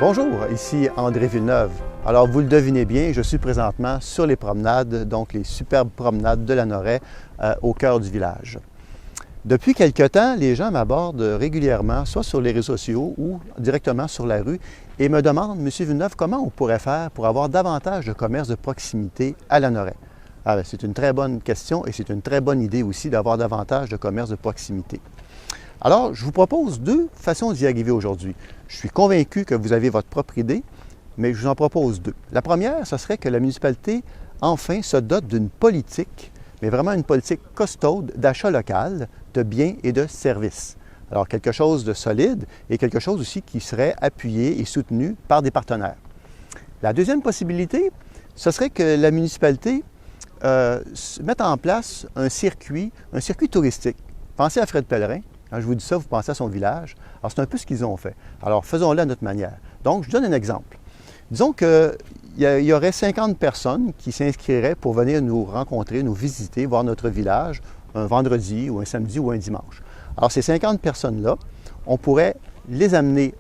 Bonjour, ici André Villeneuve. Alors vous le devinez bien, je suis présentement sur les promenades, donc les superbes promenades de Lanoraie au cœur du village. Depuis quelque temps, les gens m'abordent régulièrement, soit sur les réseaux sociaux ou directement sur la rue, et me demandent, M. Villeneuve, comment on pourrait faire pour avoir davantage de commerce de proximité à Lanoraie? C'est une très bonne question et c'est une très bonne idée aussi d'avoir davantage de commerce de proximité. Alors, je vous propose deux façons d'y arriver aujourd'hui. Je suis convaincu que vous avez votre propre idée, mais je vous en propose deux. La première, ce serait que la municipalité, enfin, se dote d'une politique, mais vraiment une politique costaude d'achat local de biens et de services. Alors, quelque chose de solide et quelque chose aussi qui serait appuyé et soutenu par des partenaires. La deuxième possibilité, ce serait que la municipalité mette en place un circuit touristique. Pensez à Fred Pellerin. Quand je vous dis ça, vous pensez à son village. Alors, c'est un peu ce qu'ils ont fait. Alors, faisons-le à notre manière. Donc, je donne un exemple. Disons qu'il y aurait 50 personnes qui s'inscriraient pour venir nous rencontrer, nous visiter, voir notre village un vendredi ou un samedi ou un dimanche. Alors, ces 50 personnes-là, on pourrait les amener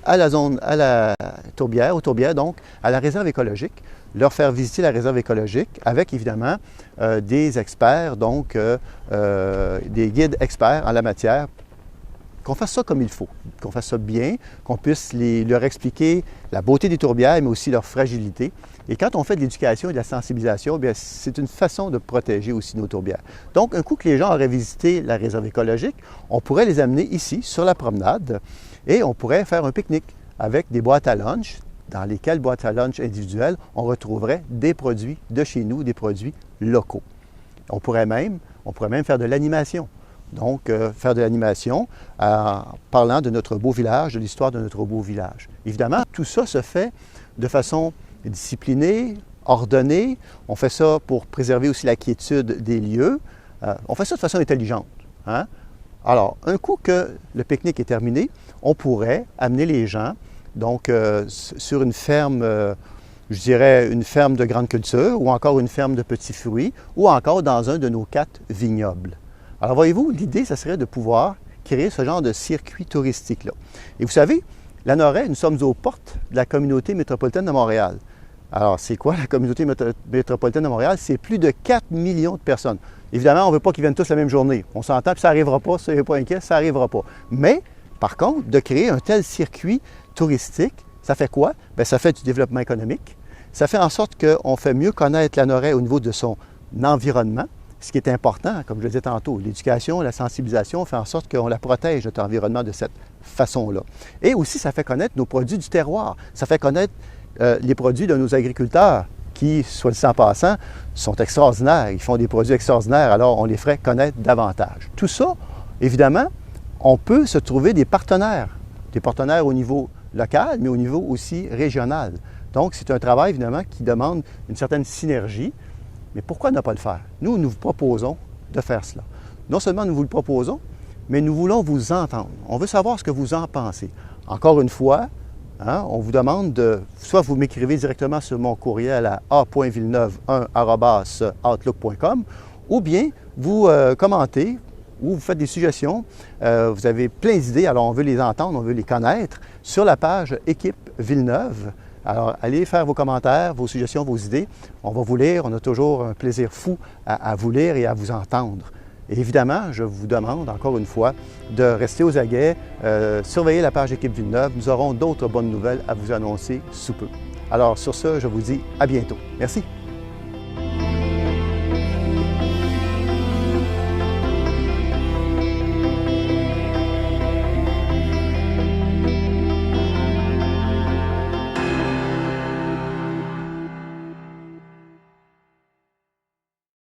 à la zone, à la tourbière, aux tourbières, donc à la réserve écologique, leur faire visiter la réserve écologique avec évidemment des experts, donc des guides experts en la matière, qu'on fasse ça comme il faut, qu'on fasse ça bien, qu'on puisse leur expliquer la beauté des tourbières, mais aussi leur fragilité. Et quand on fait de l'éducation et de la sensibilisation, bien, c'est une façon de protéger aussi nos tourbières. Donc, un coup que les gens auraient visité la réserve écologique, on pourrait les amener ici, sur la promenade, et on pourrait faire un pique-nique avec des boîtes à lunch, dans lesquelles boîtes à lunch individuelles, on retrouverait des produits de chez nous, des produits locaux. On pourrait même faire de l'animation. Donc, faire de l'animation en parlant de notre beau village, de l'histoire de notre beau village. Évidemment, tout ça se fait de façon disciplinée, ordonnée. On fait ça pour préserver aussi la quiétude des lieux. On fait ça de façon intelligente. Hein? Alors, un coup que le pique-nique est terminé, on pourrait amener les gens donc sur une ferme, je dirais une ferme de grande culture ou encore une ferme de petits fruits ou encore dans un de nos 4 vignobles. Alors voyez-vous, l'idée, ça serait de pouvoir créer ce genre de circuit touristique-là. Et vous savez, Lanoraie, nous sommes aux portes de la communauté métropolitaine de Montréal. Alors, c'est quoi la communauté métropolitaine de Montréal? C'est plus de 4 millions de personnes. Évidemment, on ne veut pas qu'ils viennent tous la même journée. On s'entend, puis ça n'arrivera pas, soyez pas inquiets, ça n'arrivera pas. Mais, par contre, de créer un tel circuit touristique, ça fait quoi? Bien, ça fait du développement économique. Ça fait en sorte qu'on fait mieux connaître Lanoraie au niveau de son environnement. Ce qui est important, comme je le disais tantôt, l'éducation, la sensibilisation fait en sorte qu'on la protège, notre environnement, de cette façon-là. Et aussi, ça fait connaître nos produits du terroir. Ça fait connaître les produits de nos agriculteurs qui, soit dit en passant, sont extraordinaires. Ils font des produits extraordinaires, alors on les ferait connaître davantage. Tout ça, évidemment, on peut se trouver des partenaires au niveau local, mais au niveau aussi régional. Donc, c'est un travail, évidemment, qui demande une certaine synergie. Mais pourquoi ne pas le faire? Nous vous proposons de faire cela. Non seulement nous vous le proposons, mais nous voulons vous entendre. On veut savoir ce que vous en pensez. Encore une fois, on vous demande de, soit vous m'écrivez directement sur mon courriel à a.villeneuve1@outlook.com, ou bien vous commentez ou vous faites des suggestions. Vous avez plein d'idées, alors on veut les entendre, on veut les connaître sur la page Équipe Villeneuve. Alors, allez faire vos commentaires, vos suggestions, vos idées. On va vous lire. On a toujours un plaisir fou à vous lire et à vous entendre. Et évidemment, je vous demande encore une fois de rester aux aguets, surveiller la page Équipe Villeneuve. Nous aurons d'autres bonnes nouvelles à vous annoncer sous peu. Alors, sur ce, je vous dis à bientôt. Merci.